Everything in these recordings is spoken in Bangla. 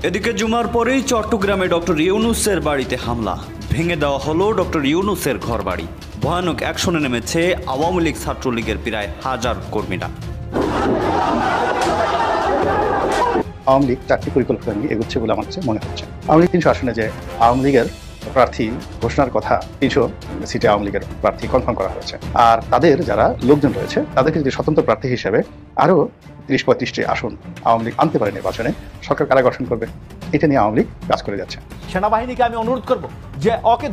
এদিকে জুমার পরেই চট্টগ্রামে ডক্টর ইউনূসের বাড়িতে হামলা, ভেঙে দেওয়া হলো ডক্টর ইউনূসের ঘরবাড়ি। ভয়ানক অ্যাকশনে নেমেছে আওয়ামী লীগ ছাত্রলীগের প্রায় 1000 কর্মীরা। আওয়ামী লীগ চারটি পরিকল্পনা নিয়ে এগোচ্ছে বলে আমার কাছে মনে হচ্ছে। আওয়ামী লীগ 300 আসনে যে আওয়ামী লীগের প্রার্থী ঘোষণার কথা, 300 সিটে আওয়ামী লীগের প্রার্থী কনফার্ম করা হয়েছে। আর তাদের যারা লোকজন রয়েছে তাদেরকে যদি স্বতন্ত্র প্রার্থী হিসেবে আরও 30-35টি আসন আওয়ামী লীগ আনতে পারে নির্বাচনে, সরকার কারা গঠন করবে, এটা নিয়ে আওয়ামী লীগ কাজ করে যাচ্ছে। সেনাবাহিনীকে আমি অনুরোধ করব যে ওকে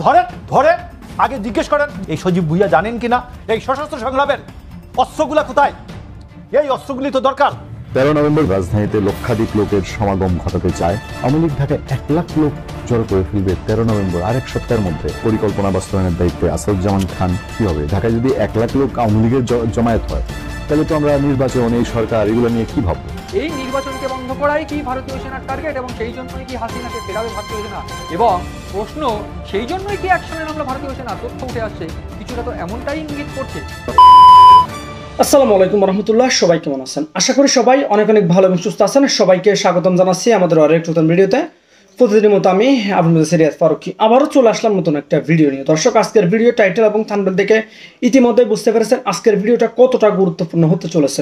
ধরেন আগে জিজ্ঞেস করেন এই সজীব ভুইয়া জানেন কিনা এই সশস্ত্র সংগ্রামের অস্ত্রগুলা কোথায়, এই অস্ত্রগুলি তো দরকার। 13 নভেম্বর রাজধানীতে লক্ষাধিক লোকের সমাগম ঘটাতে চায় আওয়ামী লীগ। ঢাকায় 1 লাখ লোক জড়ো করে ফেলবে 13 নভেম্বর। আরেক সপ্তাহের মধ্যে পরিকল্পনা বাস্তবায়নের দায়িত্বে আসাদুজ্জামান খান। কি হবে ঢাকায় যদি 1 লাখ লোক আওয়ামী লীগের জমায়েত হয়, তাহলে তো আমরা নির্বাচন, এই সরকার, এগুলো নিয়ে কি ভাববো? এই নির্বাচনকে বন্ধ করাই কি ভারতীয় সেনার টার্গেট, এবং সেই জন্যই কি হাসিনাকে ফেরাবে ভারতীয় সেনা? এবং প্রশ্ন, সেই জন্যই কি অ্যাকশনে নামলো ভারতীয় সেনা? তথ্য উঠে আসছে কিছুটা তো এমনটাই ইঙ্গিত করছে। আসসালামু আলাইকুম রহমতুল্লাহ, সবাই কেমন আছেন? আশা করি সবাই অনেক অনেক ভালো এবং সুস্থ আছেন। সবাইকে স্বাগতম জানাচ্ছি আমাদের আরেক নতুন ভিডিওতে। প্রতিদিনের মতো আমি আপনাদের সিরিয়াস ফারুকি আবারও চলে আসলাম নতুন একটা ভিডিও নিয়ে। দর্শক, আজকের ভিডিও টাইটেল এবং থাম্বনেল দেখে ইতিমধ্যে বুঝতে পেরেছেন আজকের ভিডিওটা কতটা গুরুত্বপূর্ণ হতে চলেছে।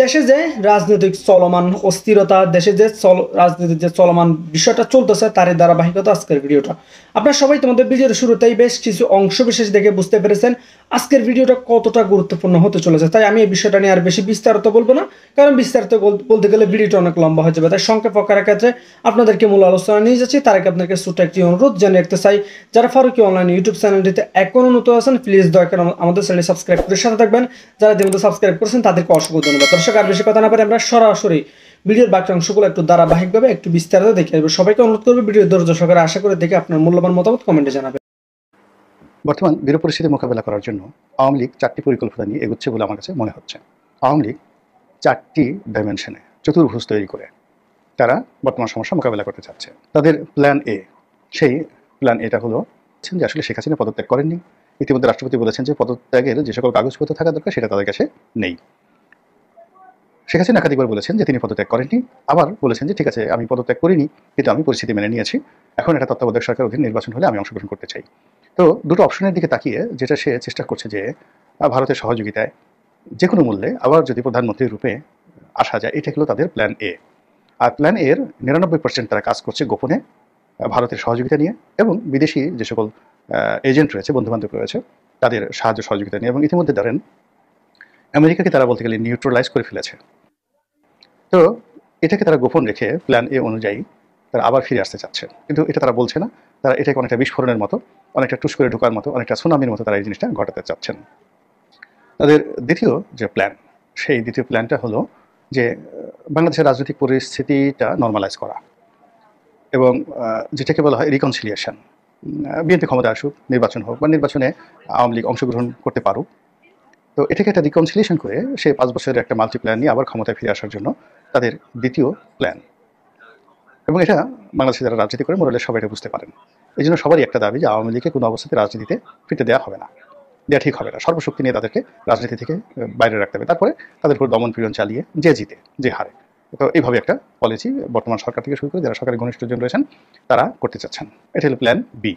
দেশে যে রাজনৈতিক চলমান অস্থিরতা, দেশে যে রাজনীতির যে চলমান বিষয়টা চলতেছে, তারই ধারাবাহিকতা আজকের ভিডিওটা। আপনারা সবাই তোমাদের ভিডিওর শুরুতেই বেশ কিছু অংশ বিশেষ দেখে বুঝতে পেরেছেন আজকের ভিডিওটা কতটা গুরুত্বপূর্ণ হতে চলেছে। তাই আমি এই বিষয়টা নিয়ে আর বেশি বিস্তারিত বলবো না, কারণ বিস্তারিত বলতে গেলে ভিডিওটা অনেক লম্বা হয়ে যাবে। তাই সংক্ষেপ আকারের ক্ষেত্রে আপনাদেরকে মূল আলোচনা নিয়ে যাচ্ছি। তার আগে আপনাকে ছোট্ট একটি অনুরোধ জানিয়ে রাখতে চাই, যারা ফারুকি অনলাইন ইউটিউব চ্যানেলটিতে এখনো নতুন আছেন, প্লিজ দয়া করে আমাদের চ্যানেল সাবস্ক্রাইব করে সাথে থাকবেন। যারা ইতিমধ্যে সাবস্ক্রাইব করেছেন তাদেরকে অসংখ্য ধন্যবাদ। দর্শক, আর বেশি কথা না পারে আমরা সরাসরি ভিডিওর বাকি অংশগুলো একটু ধারাবাহিকভাবে একটু বিস্তারিত দেখে আসবো। সবাইকে অনুরোধ করবো ভিডিও ধৈর্য সহকারে আশা করে দেখে আপনার মূল্যবান মতামত কমেন্টে জানাবেন। বর্তমান বিরূপ পরিস্থিতি মোকাবেলা করার জন্য আওয়ামী লীগ চারটি পরিকল্পনা নিয়ে এগোচ্ছে বলে আমার কাছে মনে হচ্ছে। আওয়ামী লীগ চারটি ডাইমেনশনে চতুর্ভুজ তৈরি করে তারা বর্তমান সমস্যা মোকাবেলা করতে চাচ্ছে। তাদের প্ল্যান এ, সেই প্ল্যান এটা হলো যে আসলে শেখ হাসিনা পদত্যাগ করেননি। ইতিমধ্যে রাষ্ট্রপতি বলেছেন যে পদত্যাগের যে সকল কাগজপত্র থাকা দরকার সেটা তাদের কাছে নেই। শেখ হাসিনা একাধিকবার বলেছেন যে তিনি পদত্যাগ করেননি, আবার বলেছেন যে ঠিক আছে আমি পদত্যাগ করিনি, কিন্তু আমি পরিস্থিতি মেনে নিয়েছি, এখন এটা তত্ত্বাবধায়ক সরকার অধীন নির্বাচন হলে আমি অংশগ্রহণ করতে চাই। তো দুটো অপশনের দিকে তাকিয়ে যেটা সে চেষ্টা করছে যে ভারতের সহযোগিতায় যে কোনো মূল্যে আবার যদি প্রধানমন্ত্রীর রূপে আসা যায়, এটা হলো তাদের প্ল্যান এ। আর প্ল্যান এর 99% তারা কাজ করছে গোপনে ভারতের সহযোগিতা নিয়ে এবং বিদেশি যে সকল এজেন্ট রয়েছে, বন্ধুবান্ধব রয়েছে, তাদের সাহায্য সহযোগিতা নিয়ে। এবং ইতিমধ্যে ধরেন আমেরিকাকে তারা বলতে গেলে নিউট্রালাইজ করে ফেলেছে। তো এটাকে তারা গোপন রেখে প্ল্যান এ অনুযায়ী তারা আবার ফিরে আসতে চাচ্ছে, কিন্তু এটা তারা বলছে না। তারা এটাকে অনেকটা বিস্ফোরণের মতো, অনেকটা টুস করে ঢোকার মতো, অনেকটা সুনামির মতো তারা এই জিনিসটা ঘটাতে চাচ্ছেন। তাদের দ্বিতীয় যে প্ল্যান, সেই দ্বিতীয় প্ল্যানটা হলো যে বাংলাদেশের রাজনৈতিক পরিস্থিতিটা নর্মালাইজ করা এবং যেটাকে বলা হয় রিকনসিলিয়েশন। বিএনপি ক্ষমতা আসুক, নির্বাচন হোক, বা নির্বাচনে আওয়ামী লীগ অংশগ্রহণ করতে পারুক। তো এটাকে একটা রিকনসিলিয়েশন করে সে 5 বছরের একটা মাল্টি প্ল্যান নিয়ে আবার ক্ষমতায় ফিরে আসার জন্য তাদের দ্বিতীয় প্ল্যান। এবং এটা বাংলাদেশে যারা রাজনীতি করে মোরালে সবাই এটা বুঝতে পারেন। এই জন্য সবারই একটা দাবি যে আওয়ামী লীগকে কোনো অবস্থাতে রাজনীতিতে ফিরতে দেওয়া হবে না, দেওয়া ঠিক হবে না। সর্বশক্তি নিয়ে তাদেরকে রাজনীতি থেকে বাইরে রাখতে হবে, তারপরে তাদের উপর দমন পীড়ন চালিয়ে যে জিতে যে হারে। তো এইভাবে একটা পলিসি বর্তমান সরকার থেকে শুরু করে যারা সরকারের ঘনিষ্ঠজন রয়েছেন তারা করতে চাচ্ছেন। এটা হলো প্ল্যান বি।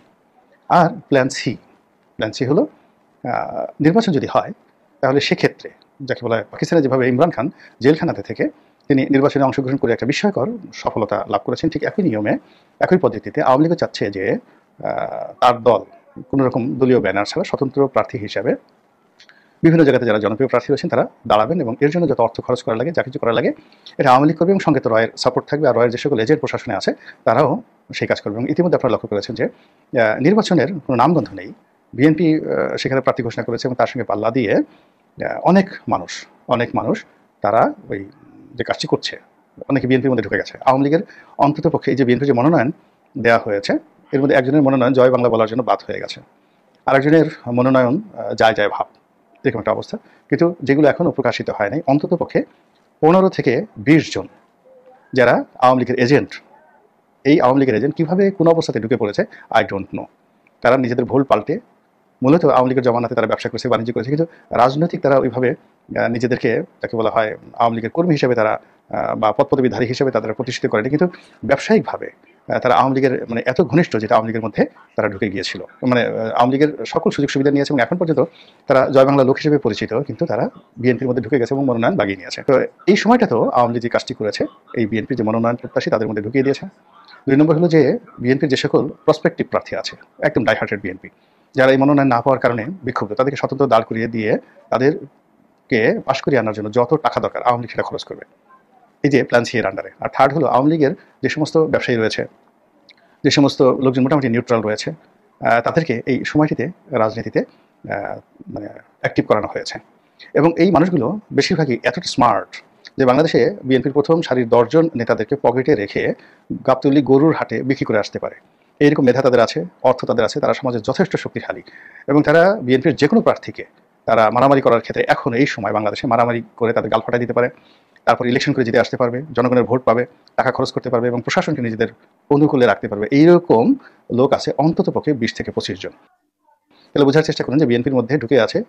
আর প্ল্যান সি, প্ল্যান সি হলো নির্বাচন যদি হয় তাহলে সেক্ষেত্রে যাকে বলা হয় পাকিস্তানে যেভাবে ইমরান খান জেলখানাতে থেকে তিনি নির্বাচনে অংশগ্রহণ করে একটা বিস্ময়কর সফলতা লাভ করেছেন, ঠিক একই নিয়মে একই পদ্ধতিতে আওয়ামী লীগও চাচ্ছে যে তার দল কোনো রকম দলীয় ব্যানার ছাড়া স্বতন্ত্র প্রার্থী হিসাবে বিভিন্ন জায়গাতে যারা জনপ্রিয় প্রার্থী রয়েছেন তারা দাঁড়াবেন এবং এর জন্য যত অর্থ খরচ করা লাগে, যা কিছু করা লাগে, এটা আওয়ামী লীগ করবে এবং সঙ্গে তো রয়ের সাপোর্ট থাকবে। আর রয়ের যে সকল এজেন্ট প্রশাসনে আছে তারাও সেই কাজ করবে। এবং ইতিমধ্যে আপনারা লক্ষ্য করেছেন যে নির্বাচনের কোনো নামগন্ধ নেই। বিএনপি সেখানে প্রার্থী ঘোষণা করেছে এবং তার সঙ্গে পাল্লা দিয়ে অনেক মানুষ তারা ওই যে কাজটি করছে, অনেকে বিএনপির মধ্যে ঢুকে গেছে। আওয়ামী লীগের অন্তত পক্ষে এই যে বিএনপির যে মনোনয়ন দেওয়া হয়েছে, এর মধ্যে একজনের মনোনয়ন জয় বাংলা বলার জন্য বাদ হয়ে গেছে, আরেকজনের মনোনয়ন যায় ভাব, এরকম একটা অবস্থা। কিন্তু যেগুলো এখনও প্রকাশিত হয় নাই, অন্তত পক্ষে 15 থেকে 20 জন যারা আওয়ামী লীগের এজেন্ট, এই আওয়ামী লীগের এজেন্ট কীভাবে কোনো অবস্থাতে ঢুকে পড়েছে আই ডোন্ট নো। তারা নিজেদের ভুল পাল্টে মূলত আওয়ামী লীগের জমানাতে তারা ব্যবসা করেছে, বাণিজ্য করেছে, কিন্তু রাজনৈতিক তারা ওইভাবে নিজেদেরকে যাকে বলা হয় আওয়ামী লীগের কর্মী হিসেবে তারা বা পদপদবীধারী হিসেবে তাদের প্রতিষ্ঠিত করেনি, কিন্তু ব্যবসায়িকভাবে তারা আওয়ামী লীগের মানে এত ঘনিষ্ঠ যেটা আওয়ামী লীগের মধ্যে তারা ঢুকে গিয়েছিল, মানে আওয়ামী লীগের সকল সুযোগ সুবিধা নিয়েছে এবং এখন পর্যন্ত তারা জয় বাংলা লোক হিসেবে পরিচিত, কিন্তু তারা বিএনপির মধ্যে ঢুকে গেছে এবং মনোনয়ন বাগিয়ে নিয়েছে। তো এই সময়টা তো আওয়ামী লীগ যে কাজটি করেছে, এই বিএনপির যে মনোনয়ন প্রত্যাশী তাদের মধ্যে ঢুকিয়ে দিয়েছে। 2 নম্বর হলো যে বিএনপির যে সকল প্রসপেক্টিভ প্রার্থী আছে, একদম ডাইহার্টেড বিএনপি, যারা এই মনোনয়ন না পাওয়ার কারণে বিক্ষুব্ধ, তাদেরকে স্বতন্ত্র দাঁড় করিয়ে দিয়ে তাদেরকে পাশ করিয়ে আনার জন্য যত টাকা দরকার আওয়ামী লীগ সেটা খরচ করবে, এই যে প্ল্যান সি এর আন্ডারে। আর থার্ড হলো আওয়ামী লীগের যে সমস্ত ব্যবসায়ী রয়েছে, যে সমস্ত লোকজন মোটামুটি নিউট্রাল রয়েছে, তাদেরকে এই সময়টিতে রাজনীতিতে মানে অ্যাক্টিভ করানো হয়েছে। এবং এই মানুষগুলো বেশিরভাগই এতটা স্মার্ট যে বাংলাদেশে বিএনপির প্রথম সারির 10 জন নেতাদেরকে পকেটে রেখে গাবতলী গরুর হাটে বিক্রি করে আসতে পারে, এইরকম মেধা তাদের আছে, অর্থ তাদের আছে, তারা সমাজে যথেষ্ট শক্তিশালী এবং তারা বিএনপির যে কোনো প্রার্থীকে তারা মারামারি করার ক্ষেত্রে এখন এই সময় বাংলাদেশে মারামারি করে তাদের গাল ফাটাই দিতে পারে, তারপর ইলেকশন করে জিতে আসতে পারবে, জনগণের ভোট পাবে, টাকা খরচ করতে পারবে এবং প্রশাসনকে নিজেদের অনুকূলে রাখতে পারবে। এইরকম লোক আছে অন্তত পক্ষে 20 থেকে 25 জন। তাহলে বোঝার চেষ্টা করুন যে বিএনপির মধ্যে ঢুকে আছে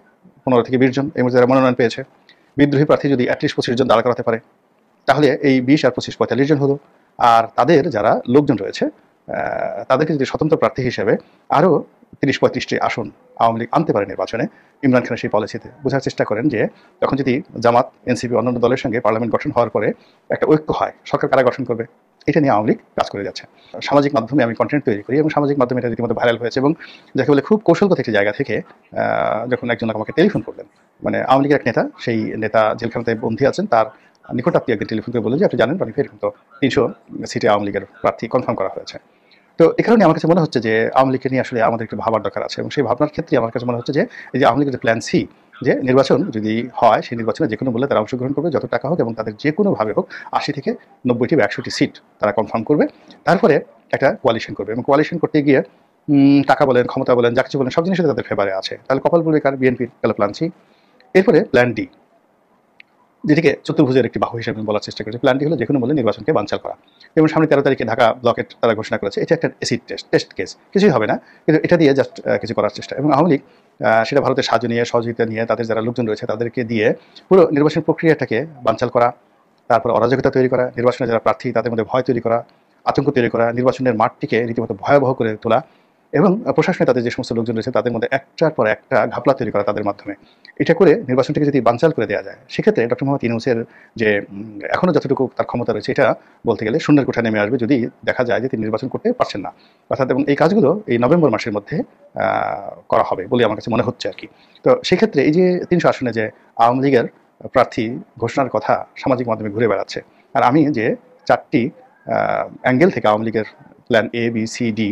15 থেকে 20 জন, এই মধ্যে যারা মনোনয়ন পেয়েছে। বিদ্রোহী প্রার্থী যদি অ্যাটলিস্ট 25 জন দাঁড় করাতে পারে, তাহলে এই 20 আর 25 45 জন হলো। আর তাদের যারা লোকজন রয়েছে তাদেরকে যদি স্বতন্ত্র প্রার্থী হিসেবে আরও 30-35টি আসন আওয়ামী লীগ আনতে পারে নির্বাচনে, ইমরান খানের সেই পলিসিতে বোঝার চেষ্টা করেন যে তখন যদি জামাত, এনসিপি, অন্যান্য দলের সঙ্গে পার্লামেন্ট গঠন হওয়ার পরে একটা ঐক্য হয়, সরকার কারা গঠন করবে, এটা নিয়ে আওয়ামী লীগ কাজ করে যাচ্ছে। সামাজিক মাধ্যমে আমি কন্টেন্ট তৈরি করি এবং সামাজিক মাধ্যমে এটা রীতিমতো ভাইরাল হয়েছে এবং যাকে বলে খুব কৌশলগত একটি জায়গা থেকে যখন একজন আমাকে টেলিফোন করলেন, মানে আওয়ামী লীগের এক নেতা, সেই নেতা জেলখানাতে বন্দী আছেন, তার নিকটাত্মীয় একদিন টেলিফোন করে বললেন যে আপনি জানেন রনিফ, এরকম তো 300 সিটে আওয়ামী লীগের প্রার্থী কনফার্ম করা হয়েছে। তো এই কারণে আমার কাছে মনে হচ্ছে যে আওয়ামী লীগকে নিয়ে আসলে আমাদের একটু ভাবার দরকার আছে এবং সেই ভাবনার ক্ষেত্রে আমার কাছে মনে হচ্ছে যে এই যে আওয়ামী লীগের প্ল্যান সি, যে নির্বাচন যদি হয় সেই নির্বাচনে যে কোনো মূল্যে তারা অংশগ্রহণ করবে, যত টাকা হোক এবং তাদের যে কোনোভাবে হোক 80 থেকে 90টি বা 100টি সিট তারা কনফার্ম করবে, তারপরে একটা কোয়ালিশন করবে এবং কোয়ালিশন করতে গিয়ে টাকা বলেন, ক্ষমতা বলেন, যা কিছু বলেন সব জিনিসই তাদের ফেভারে আছে। তাহলে কপাল পুরবে কার? বিএনপির। তাহলে প্ল্যান সি। এরপরে প্ল্যান ডি, যেটিকে চতুর্ভুজের একটি বাহু হিসেবে বলার চেষ্টা করেছে। প্ল্যানটি হলো যে কোনো মূল্যে নির্বাচনকে বানচাল করা। যেমন সামনে 13 তারিখে ঢাকা ব্লকেট তারা ঘোষণা করেছে, এটা একটা এসিড টেস্ট কেস, কিছুই হবে না, কিন্তু এটা দিয়ে জাস্ট কিছু করার চেষ্টা। এবং আওয়ামী লীগ সেটা ভারতের সাহায্য নিয়ে, সহযোগিতা নিয়ে, তাদের যারা লোকজন রয়েছে তাদেরকে দিয়ে পুরো নির্বাচন প্রক্রিয়াটাকে বানচাল করা, তারপর অরাজকতা তৈরি করা, নির্বাচনে যারা প্রার্থী তাদের মধ্যে ভয় তৈরি করা, আতঙ্ক তৈরি করা, নির্বাচনের মাঠটিকে রীতিমতো ভয়াবহ করে তোলা এবং প্রশাসনে তাদের যে সমস্ত লোকজন রয়েছে তাদের মধ্যে একটার পর একটা ঘাপলা তৈরি করা তাদের মাধ্যমে। এটা করে নির্বাচনটাকে যদি বানচাল করে দেওয়া যায়, সেক্ষেত্রে ডক্টর মোহাম্মদ ইউনূসের যে এখনও যতটুকু তার ক্ষমতা রয়েছে এটা বলতে গেলে শূন্যের কোঠায় নেমে আসবে যদি দেখা যায় যে তিনি নির্বাচন করতে পারছেন না অর্থাৎ। এবং এই কাজগুলো এই নভেম্বর মাসের মধ্যে করা হবে বলে আমার কাছে মনে হচ্ছে আর কি। তো সেক্ষেত্রে এই যে 300 আসনে যে আওয়ামী লীগের প্রার্থী ঘোষণার কথা সামাজিক মাধ্যমে ঘুরে বেড়াচ্ছে, আর আমি যে 4টি অ্যাঙ্গেল থেকে আওয়ামী লীগের plan A, B, C, D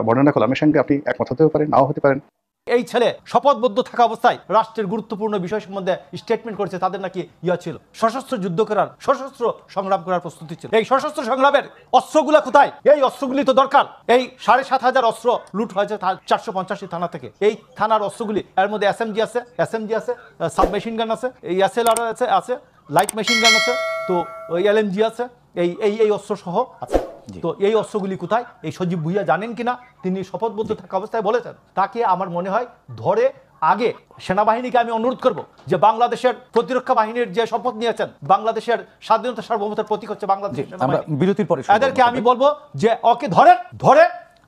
বর্ণনা করলাম, এর সঙ্গে আপনি একমত হতেও পারেন, নাও হতে পারেন। এই ছেলে শপথবদ্ধ থাকা অবস্থায় রাষ্ট্রের গুরুত্বপূর্ণ বিষয় সম্বন্ধে স্টেটমেন্ট করেছে, তাদের নাকি ছিল সশস্ত্র যুদ্ধ করার, সশস্ত্র সংগ্রাম করার প্রস্তুতি ছিল। এই সশস্ত্র সংগ্রামের অস্ত্রগুলা কোথায়? এই অস্ত্রগুলি তো দরকার। এই 7,500 অস্ত্র লুট হয়েছে 485 থানা থেকে। এই থানার অস্ত্রগুলি, এর মধ্যে এসএমজি আছে, সাবমেশিন গান আছে, এই এসএলআর আছে, লাইট মেশিন গান আছে, তো ওই এলএমজি আছে, এই অস্ত্র সহ আছে। তো এই অস্ত্রগুলি কোথায়? এই সজীব ভুইয়া জানেন কিনা? তিনি শপথবদ্ধ থাকা অবস্থায় বলেছেন। তাকে আমার মনে হয় ধরে আগে সেনাবাহিনীকে আমি অনুরোধ করব যে বাংলাদেশের প্রতিরক্ষা বাহিনীর যে শপথ নিয়েছেন, বাংলাদেশের স্বাধীনতা সার্বভৌমত্বের প্রতীক হচ্ছে বাংলাদেশ, বিরতির পরে এদেরকে আমি বলবো যে ওকে ধরে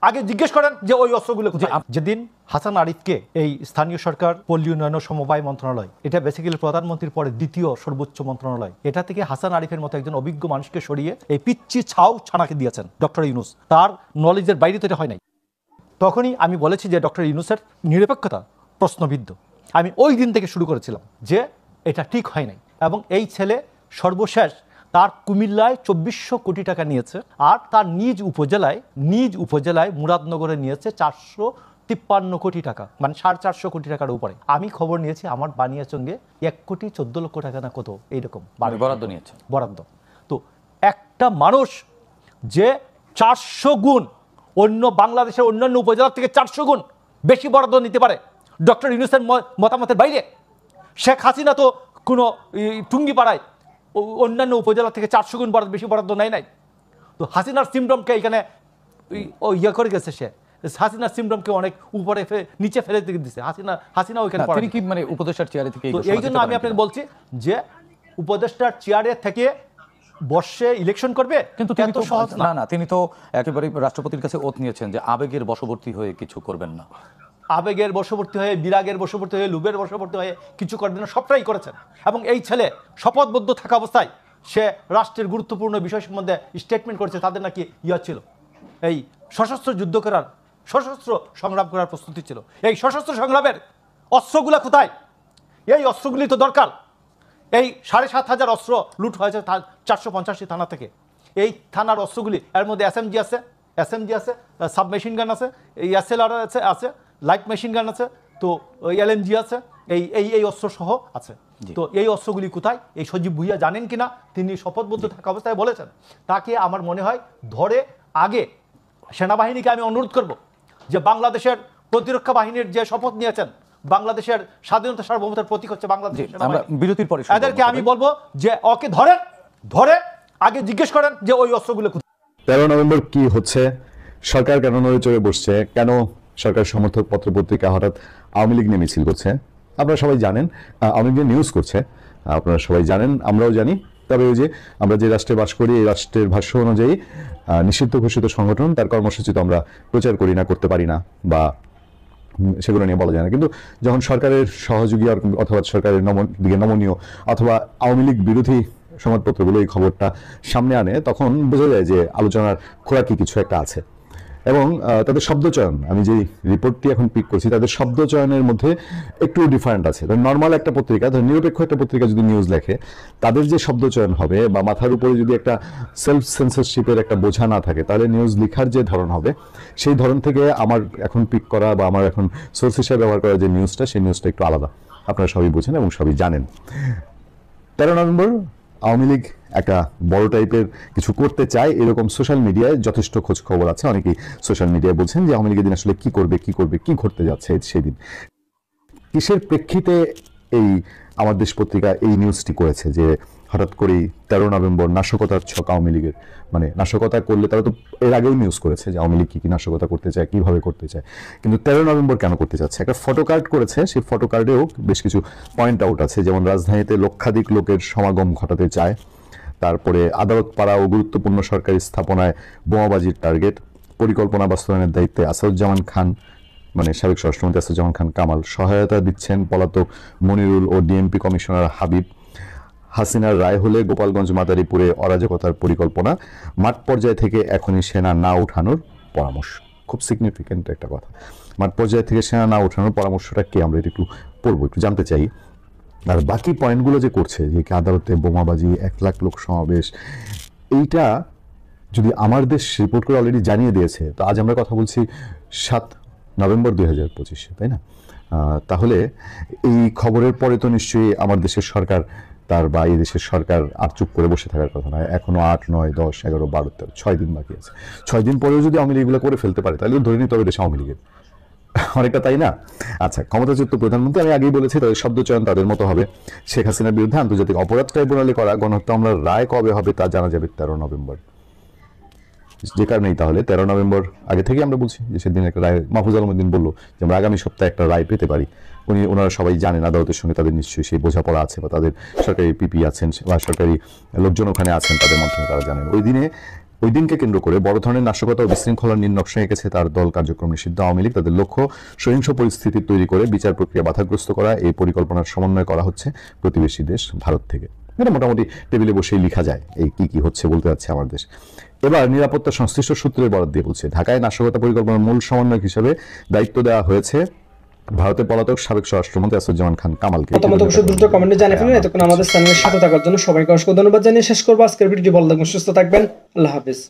আগে জিজ্ঞেস করেন যে ওই অস্ত্রগুলো কোথায়। যেদিন হাসান আরিফকে এই স্থানীয় সরকার, পল্লী উন্নয়ন ও সমবায় মন্ত্রণালয়, এটা বেসিক্যালি প্রধানমন্ত্রীর পরে দ্বিতীয় সর্বোচ্চ মন্ত্রণালয়, এটা থেকে হাসান আরিফের মতো একজন অভিজ্ঞ মানুষকে সরিয়ে এই পিচ্চি ছানাকে দিয়েছেন ডক্টর ইউনূস। তার নলেজের বাইরে তো এটা হয় নাই। তখনই আমি বলেছি যে ডক্টর ইউনূসের নিরপেক্ষতা প্রশ্নবিদ্ধ। আমি ওই দিন থেকে শুরু করেছিলাম যে এটা ঠিক হয় নাই। এবং এই ছেলে সর্বশেষ তার কুমিল্লায় 2400 কোটি টাকা নিয়েছে, আর তার নিজ উপজেলায় মুরাদনগরে নিয়েছে 453 কোটি টাকা, মানে 450 কোটি টাকার উপরে। আমি খবর নিয়েছি আমার বানিয়াচঙ্গে 1,14,00,000 টাকা না কত এইরকম বরাদ্দ নিয়েছে। বরাদ্দ। তো একটা মানুষ যে 400 গুণ অন্য বাংলাদেশের অন্যান্য উপজেলা থেকে 400 গুণ বেশি বরাদ্দ নিতে পারে ডক্টর ইউনূসের মতামতের বাইরে। শেখ হাসিনা তো কোনো টুঙ্গিপাড়ায় অন্যান্য উপজেলা থেকে 400 গুণ বেশি বরাদ্দ নাই। তো হাসিনার সিমডমকে এখানে করে গেছে, সে হাসিনার সিমডমকে অনেক উপরে নিচে ফেলে দিচ্ছে। হাসিনা ওইখানে তিনি কি মানে উপদেষ্টার চেয়ারে থেকে? এই জন্য আমি আপনাকে বলছি যে উপদেষ্টার চেয়ারে থেকে বর্ষে ইলেকশন করবে, কিন্তু তিনি এত তো সহজ না। না তিনি তো একেবারে রাষ্ট্রপতির কাছে ওত নিয়েছেন যে আবেগের বশবর্তী হয়ে কিছু করবেন না। আবেগের বশবর্তী হয়ে, বিরাগের বশবর্তী হয়ে, লোভের বশবর্তী হয়ে কিছু করবেন না, সবটাই করেছেন। এবং এই ছেলে শপথবদ্ধ থাকা অবস্থায় সে রাষ্ট্রের গুরুত্বপূর্ণ বিষয় সম্বন্ধে স্টেটমেন্ট করেছে। তাদের নাকি ছিল এই সশস্ত্র যুদ্ধ করার, সশস্ত্র সংগ্রাম করার প্রস্তুতি ছিল। এই সশস্ত্র সংগ্রামের অস্ত্রগুলা কোথায়? এই অস্ত্রগুলি তো দরকার। এই 7,500 অস্ত্র লুট হয়েছে 450টি থানা থেকে। এই থানার অস্ত্রগুলি, এর মধ্যে এসএমজি আছে, সাবমেশিন গান আছে, এসএলআর আছে, লাইট মেশিন গান আছে, তো এলএমজি আছে, এই অস্ত্র সহ আছে। তো এই অস্ত্রগুলি কোথায়? এই সজীব ভুইয়া জানেন কিনা? তিনি শপথবদ্ধ থাকা অবস্থায় বলেছেন। তাকে আমার মনে হয় ধরে আগে সেনাবাহিনীকে আমি অনুরোধ করব যে বাংলাদেশের প্রতিরক্ষা বাহিনীর যে শপথ নিয়েছেন, বাংলাদেশের স্বাধীনতা সার্বভৌমতার প্রতীক হচ্ছে বাংলাদেশ। আমরা বিরতির পরে এদেরকে আমি বলবো যে ওকে ধরে আগে জিজ্ঞেস করেন যে ওই অস্ত্রগুলো কোথায়। 13 নভেম্বর কি হচ্ছে? সরকার কেন নড়ে চড়ে বসছে? কেন সরকার সমর্থক পত্রপত্রিকা হঠাৎ আওয়ামী লীগ নিয়ে মিছিল করছে? আপনারা সবাই জানেন, আওয়ামী লীগ নিউজ করছে, আপনারা সবাই জানেন, আমরাও জানি। তবে ওই যে আমরা যে রাষ্ট্রে বাস করি, এই রাষ্ট্রের ভাষ্য অনুযায়ী নিষিদ্ধ ঘোষিত সংগঠন তার কর্মসূচি তো আমরা প্রচার করি না, করতে পারি না, বা সেগুলো নিয়ে বলা যায় না। কিন্তু যখন সরকারের সহযোগী অথবা সরকারের দিকে নমনীয় অথবা আওয়ামী লীগ বিরোধী সংবাদপত্রগুলো এই খবরটা সামনে আনে, তখন বোঝা যায় যে আলোচনার খোরাকি কিছু একটা আছে। এবং তাদের শব্দচয়ন, আমি যে রিপোর্টটি এখন পিক করছি, তাদের শব্দচয়নের মধ্যে একটু ডিফারেন্ট আছে। নির্মাল একটা পত্রিকা, নিরপেক্ষ একটা পত্রিকা যদি নিউজ লেখে, তাদের যে শব্দচয়ন হবে বা মাথার উপরে যদি একটা সেলফ সেন্সরশিপের একটা বোঝা না থাকে, তাহলে নিউজ লেখার যে ধরন হবে, সেই ধরন থেকে আমার এখন পিক করা বা আমার এখন সোর্স হিসেবে ব্যবহার করা যে নিউজটা, সেই নিউজটা একটু আলাদা। আপনারা সবই বুঝেন এবং সবই জানেন। 13 নভেম্বর আওয়ামী লীগ একটা বড় টাইপের কিছু করতে চায়, এরকম সোশ্যাল মিডিয়ায় যথেষ্ট খোঁজ খবর আছে। অনেকেই সোশ্যাল মিডিয়ায় বলছেন যে আওয়ামী লীগের দিন আসলে কি করবে, কি ঘটতে যাচ্ছে সেদিন। কিসের প্রেক্ষিতে এই আমার দেশ পত্রিকা এই নিউজটি করেছে যে হঠাৎ করেই 13 নভেম্বর নাশকতার ছক আওয়ামী লীগের? মানে নাশকতা করলে তারা তো এর আগেও নিউজ করেছে যে আওয়ামী লীগ কি নাশকতা করতে চায়, কিভাবে করতে চায়, কিন্তু 13 নভেম্বর কেন করতে চাচ্ছে? একটা ফটো কার্ড করেছে, সেই ফটো কার্ডেও বেশ কিছু পয়েন্ট আউট আছে। যেমন রাজধানীতে লক্ষাধিক লোকের সমাগম ঘটাতে চায়, তারপরে আদালত পাড়া ও গুরুত্বপূর্ণ সরকারি স্থাপনায় বোমাবাজির টার্গেট, পরিকল্পনা বাস্তবায়নের দায়িত্বে আসাদুজ্জামান খান, মানে সাবেক স্বরাষ্ট্রমন্ত্রী আসাদুজ্জামান খান কামাল, সহায়তা দিচ্ছেন পলাতক মনিরুল ও ডিএমপি কমিশনার হাবিব, হাসিনার রায় হলে গোপালগঞ্জ মাদারীপুরে অরাজকতার পরিকল্পনা, মাঠ পর্যায় থেকে এখনই সেনা না উঠানোর পরামর্শ। খুব সিগনিফিক্যান্ট একটা কথা। মাঠ পর্যায় থেকে সেনা না উঠানোর পরামর্শটা কি, আমরা একটু পড়বো, একটু জানতে চাই। আর বাকি পয়েন্টগুলো যে করছে, যে আদালতে বোমাবাজি, 1 লাখ লোক সমাবেশ, এইটা যদি আমার দেশ রিপোর্ট করে অলরেডি জানিয়ে দিয়েছে, তো আজ আমরা কথা বলছি 7 নভেম্বর 2025, তাই না? তাহলে এই খবরের পরে তো নিশ্চয়ই আমার দেশের সরকার বা এই দেশের সরকার আর চুপ করে বসে থাকার কথা নয়। এখনো 8, 9, 10, 11, 12, 13, 6 দিন বাকি আছে। 6 দিন পরেও যদি আওয়ামী লীগ এগুলো করে ফেলতে পারে, তাহলে ধরে নিতে হবে দেশ আওয়ামী লীগের, অনেকটা, তাই না? আচ্ছা, ক্ষমতাচ্যুত প্রধানমন্ত্রী, আমি আগেই বলেছি তাদের শব্দচয়ন তাদের মতো হবে। শেখ হাসিনার বিরুদ্ধে আন্তর্জাতিক অপরাধ ট্রাইব্যুনালে করা গণহত্যা মামলার রায় কবে হবে তা জানা যাবে 13 নভেম্বর। যে কারণেই তাহলে 13 নভেম্বর আগে থেকে আমরা বলছি যে সেদিন একটা রায়, মাহফুজ আলমউদ্দিন বললো যে আমরা আগামী সপ্তাহে একটা রায় পেতে পারি। ওনারা সবাই জানেন আদালতের সঙ্গে তাদের নিশ্চয়ই সেই বোঝাপড়া আছে, বা তাদের সরকারি পিপি আছেন বা সরকারি লোকজন ওখানে আছেন, তাদের মাধ্যমে তারা জানেন। ওই দিনকে কেন্দ্র করে বড় ধরনের নাশকতা ও বিশৃঙ্খলার নকশা এঁকেছে তার দল। কার্যক্রম নিষিদ্ধ আওয়ামী লীগ। তাদের লক্ষ্য সহিংস পরিস্থিতি তৈরি করে বিচার প্রক্রিয়া বাধাগ্রস্ত করা। এই পরিকল্পনার সমন্বয় করা হচ্ছে প্রতিবেশী দেশ ভারত থেকে। এটা মোটামুটি টেবিলে বসেই লেখা যায় এই কি হচ্ছে বলতে যাচ্ছে আমার দেশ। এবার নিরাপত্তা সংশ্লিষ্ট সূত্রের বরাত দিয়ে বলছে, ঢাকায় নাশকতা পরিকল্পনার মূল সমন্বয়ক হিসেবে দায়িত্ব দেওয়া হয়েছে ভারতের পলাতক সাবেক স্বরাষ্ট্রমন্ত্রী আসাদুজ্জামান খান কামালকে। মতামত অবশ্যই দ্রুত কমেন্টে জানিয়ে ফেলুন। এতক্ষণ আমাদের চ্যানেলের সাথে থাকার জন্য সবাইকে অসংখ্য ধন্যবাদ জানিয়ে শেষ করবো আজকের ভিডিওটি। ভালো থাকবেন, সুস্থ থাকবেন, আল্লাহ হাফেজ।